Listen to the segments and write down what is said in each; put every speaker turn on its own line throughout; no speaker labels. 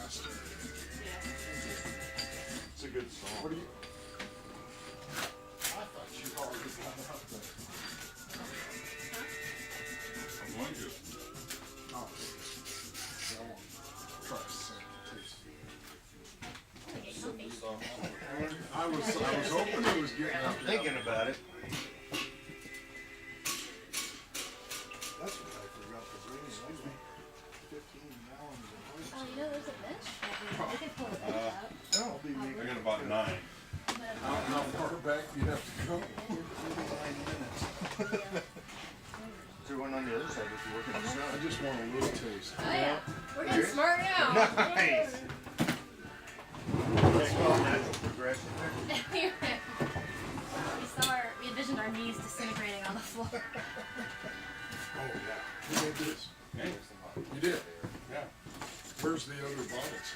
It's a good song.
What do you? I thought you already got up there.
I'm going to.
Oh. Yeah, I won't try to sing taste. I was hoping it was getting up there.
Thinking about it.
That's what I forgot to bring. 15 gallons of ice.
Oh, you know, there's a bench. We can pull it out.
That'll be
I got about 9.
how far back you have to go.
9 minutes. Is there one on the other side if you work in the sun?
I just want a little taste.
Oh, yeah. We're getting smart now.
Nice. That's called natural progression there.
We envisioned our knees disintegrating on the floor.
Oh, yeah. You made this?
Hey.
You did?
Yeah.
Where's the other bottles?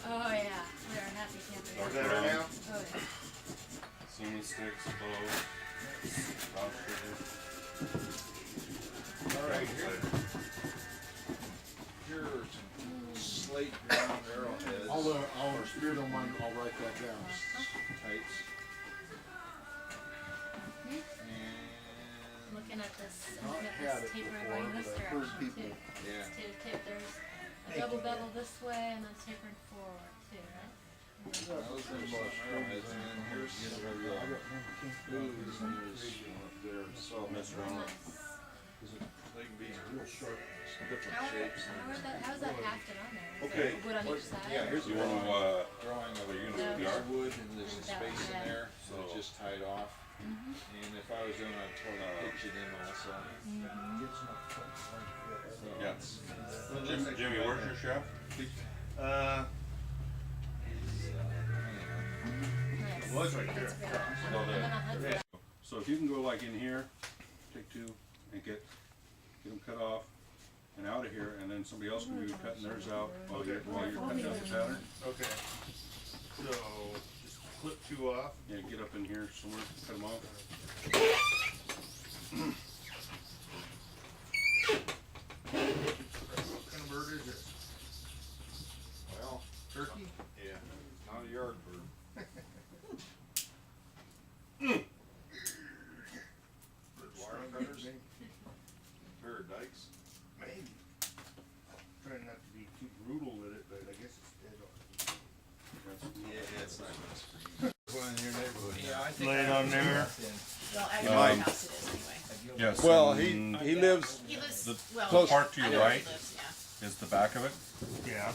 Oh, yeah. We are happy campers.
Is that right now?
Oh, yeah.
Cinnamon sticks, cloves, brown sugar.
All right, here are some slate ground arrowheads. If you don't mind, I'll write that down. Tights.
Looking at this,
Not
looking
had
at this
it
taper
before,
going this
but I've heard
direction
people-
too.
Yeah.
There's a double bevel this way and then tapering forward too, right?
Those are most arrowheads, and then here's some of the blues and there's so
Mess around.
Nice.
they can be real sharp, different
How
shapes.
is that hafted on there? Is
Okay.
there wood on each side?
Yeah, here's
You
the
want
drawing of
are you
a
gonna do
Yeah.
yard?
wood, and there's a
That
space
one,
in
yeah.
there, so it's just tied off. And if I was doing it, I'd totally pitch it in also.
Yeah. Jimmy, where's your chef?
Nice.
It was right there.
That's great.
So
And then on that side.
So if you can go like in here, take 2 and get them cut off and out of here, and then somebody else can be cutting theirs out while you're cutting out the pattern.
Okay. So just clip 2 off.
Yeah, get up in here somewhere, cut them off.
What kind of bird is it?
Well,
Turkey?
yeah, not a yard bird. Wire cutters? Pair of dikes?
Maybe. Trying not to be too brutal with it, but I guess it's dead on.
Yeah, it's not much for you. One in your neighborhood.
Yeah, I think
Lay it on there.
Well, at your house it is anyway.
Yes.
Well,
and
he lives,
He lives,
The
well,
close
yeah,
part to
I
your
know where he
right.
lives, yeah.
is the back of it.
Yeah.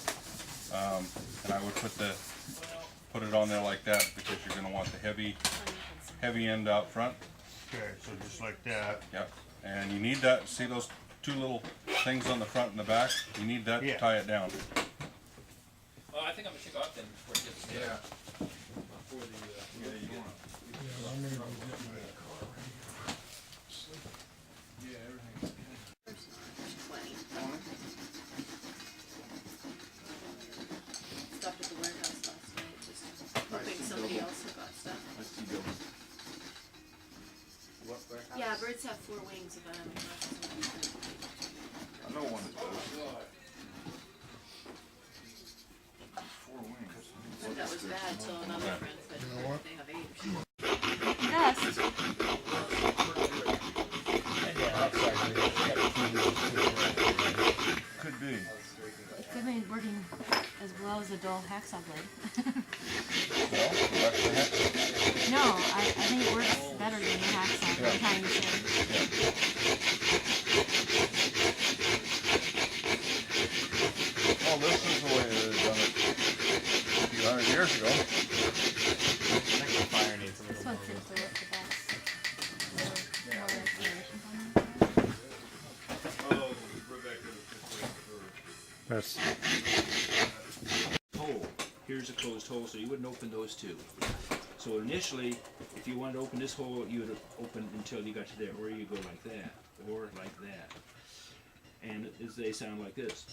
And I would put it on there like that because you're gonna want the heavy end out front.
Okay, so just like that.
Yep. And you need that, see those 2 little things on the front and the back? You need that to
Yeah.
tie it down.
Well, I think I'm gonna take off then before it gets
yeah.
before the.
Yeah, you get. Yeah, everything's.
20. Stopped at the warehouse last night, just hoping somebody else forgot stuff.
What back?
Yeah, birds have 4 wings if I haven't
I know one that does. 4 wings.
I thought that was bad till another friend said they have 8.
Yes.
Could be.
It could be working as well as a dull hacksaw blade. No, I think it works better than the hacksaw. Yeah. Kind of
Well, this is the way they done it a few hundred years ago.
this one seems to work the best. More information on it.
Oh, Rebecca.
That's
Hole. Here's a closed hole, so you wouldn't open those 2. So initially, if you wanted to open this hole, you would open until you got to there, or you go like that, or like that. And they sound like this.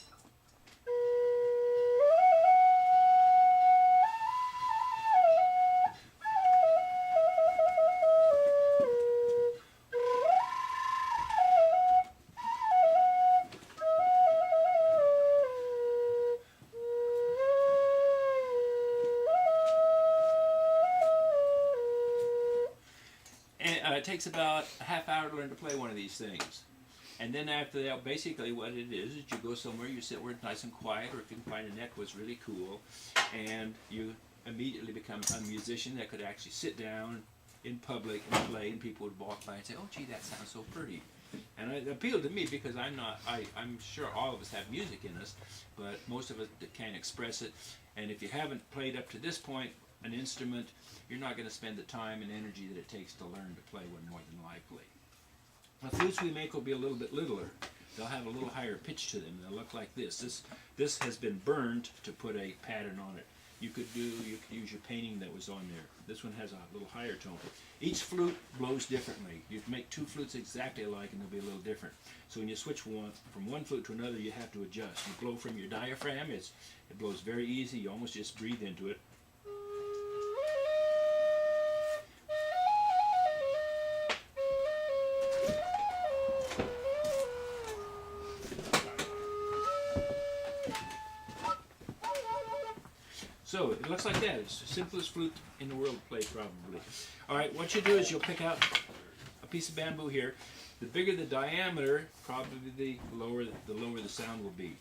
And it takes about a half hour to learn to play one of these things. And then after that, basically what it is you go somewhere, you sit where it's nice and quiet, or if you can find a neck was really cool, and you immediately become a musician that could actually sit down in public and play, and people would walk by and say, "Oh, gee, that sounds so pretty." And it appealed to me because I'm sure all of us have music in us, but most of us can't express it. And if you haven't played up to this point an instrument, you're not going to spend the time and energy that it takes to learn to play one more than likely. The flutes we make will be a little bit littler. They'll have a little higher pitch to them. They'll look like this. This has been burned to put a pattern on it. You could use your painting that was on there. This one has a little higher tone. Each flute blows differently. You can make two flutes exactly alike and they'll be a little different. So when you switch from one flute to another, you have to adjust. You blow from your diaphragm. It blows very easy. You almost just breathe into it. So it looks like that. It's the simplest flute in the world to play, probably. All right, what you do is you'll pick out a piece of bamboo here. The bigger the diameter, probably the lower the sound will be.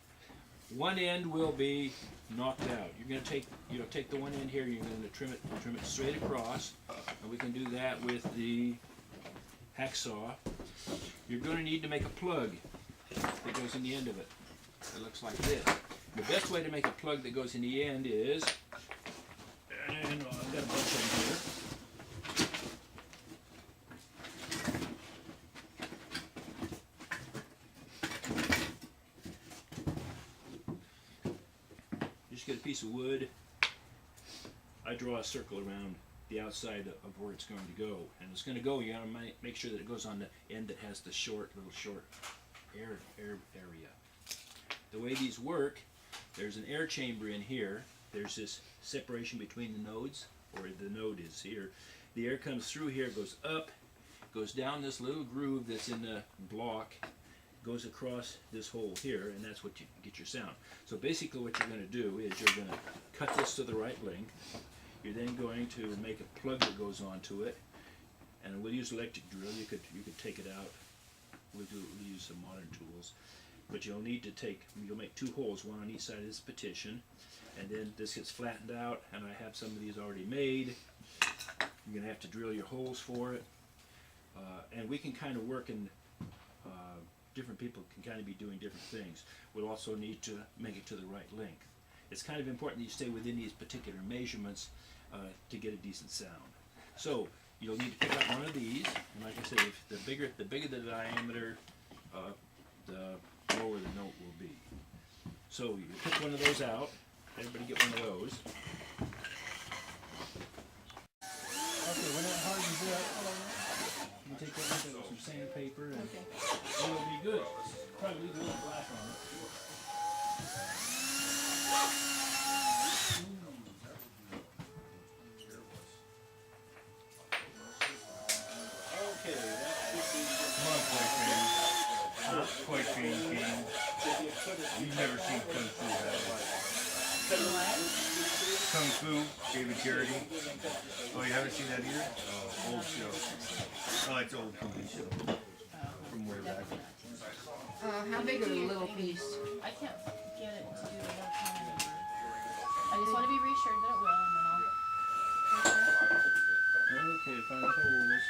One end will be knocked out. You're going to take the one end here. You're going to trim it straight across, and we can do that with the hacksaw. You're going to need to make a plug that goes in the end of it. It looks like this. The best way to make a plug that goes in the end is, and I've got a bunch of them here. Just get a piece of wood. I draw a circle around the outside of where it's going to go, and it's going to go. You got to make sure that it goes on the end that has the little short air area. The way these work. There's an air chamber in here. There's this separation between the nodes, or the node is here. The air comes through here, goes up, goes down this little groove that's in the block, goes across this hole here, and that's what you get your sound. So basically what you're going to do is you're going to cut this to the right length. You're then going to make a plug that goes onto it, and we'll use electric drill. You could take it out. We'll use some modern tools. But you'll make two holes, one on each side of this petition, and then this gets flattened out, and I have some of these already made. You're going to have to drill your holes for it, and we can kind of work in, different people can kind of be doing different things. We'll also need to make it to the right length. It's kind of important that you stay within these particular measurements to get a decent sound. So you'll need to pick out one of these, and like I said, if the bigger the diameter, the lower the note will be. So you pick one of those out. Everybody get one of those. Okay, when that hardens up, you take that with some sandpaper and it'll be good. Probably leave a little black on it. Okay, that should be
Come on, boyfriend. Boyfriend, you've never seen Kung Fu, have you? Kung Fu, David Garrity. Oh, you haven't seen that either? Oh, old show. Oh, it's old TV show. From way back.
How big is a little piece?
I can't get it to do the whole time anymore. I just want to be reassured that it will, and then I'll.
Okay, find holes.